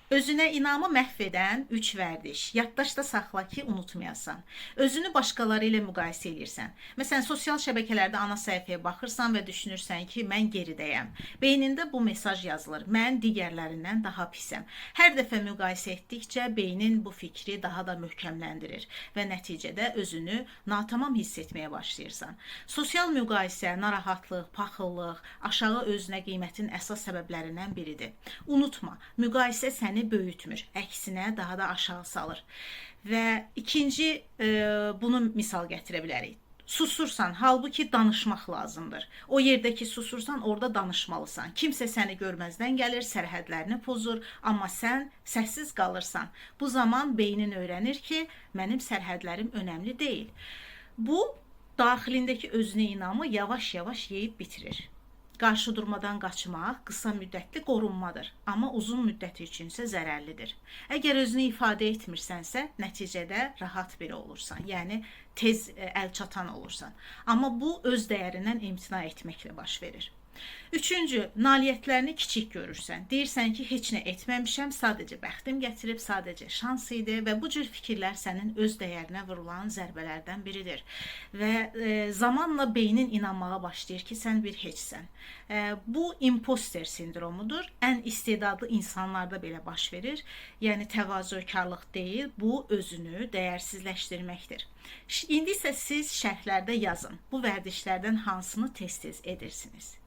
Özünə inamı məhv edən 3 vərdiş. Yaddaşda saxla ki, unutmayasan. Özünü başqaları ilə müqayisə edirsən. Məsələn, sosial şəbəkələrdə ana səhifəyə baxırsan və düşünürsən ki, mən geridəyəm. Beynində bu mesaj yazılır. Mən digərlərindən daha pisəm. Hər dəfə müqayisə etdikcə beynin bu fikri daha da möhkəmləndirir və nəticədə özünü natamam hiss etməyə başlayırsan. Sosial müqayisə, narahatlıq, paxıllıq, aşağı özünə qiymətin əsas səbəblərindən biridir. Unutma, müqayisə səni böyütmür, əksinə daha da aşağı salır. Və ikinci bunu misal gətirə bilərik. Susursan, halbuki danışmaq lazımdır. O yerdə ki susursan, orada danışmalısan. Kimsə səni görməzdən gəlir, sərhədlərini pozur, amma sən səssiz qalırsan. Bu zaman beynin öyrənir ki, mənim sərhədlərim önəmli deyil. Bu, daxilindəki özünə inamı yavaş-yavaş yeyib bitirir. Qarşı durmadan qaçmaq qısa müddətli qorunmadır, amma uzun müddəti üçünsə zərərlidir. Əgər özünü ifadə etmirsənsə, nəticədə rahat biri olursan, yəni tez əl çatan olursan. Amma bu öz dəyərindən imtina etməklə baş verir. Üçüncü, nailiyyətlərini kiçik görürsən. Deyirsən ki, heç nə etməmişəm, sadəcə bəxtim gətirib, sadəcə şans idi və bu cür fikirlər sənin öz dəyərinə vurulan zərbələrdən biridir. Və zamanla beynin inanmağa başlayır ki, sən bir heçsən. Bu imposter sindromudur. Ən istedadlı insanlarda belə baş verir. Yəni təvazökarlıq deyil, bu özünü dəyərsizləşdirməkdir. İndi isə siz şərhlərdə yazın. Bu vərdişlərdən hansını tez-tez edirsiniz?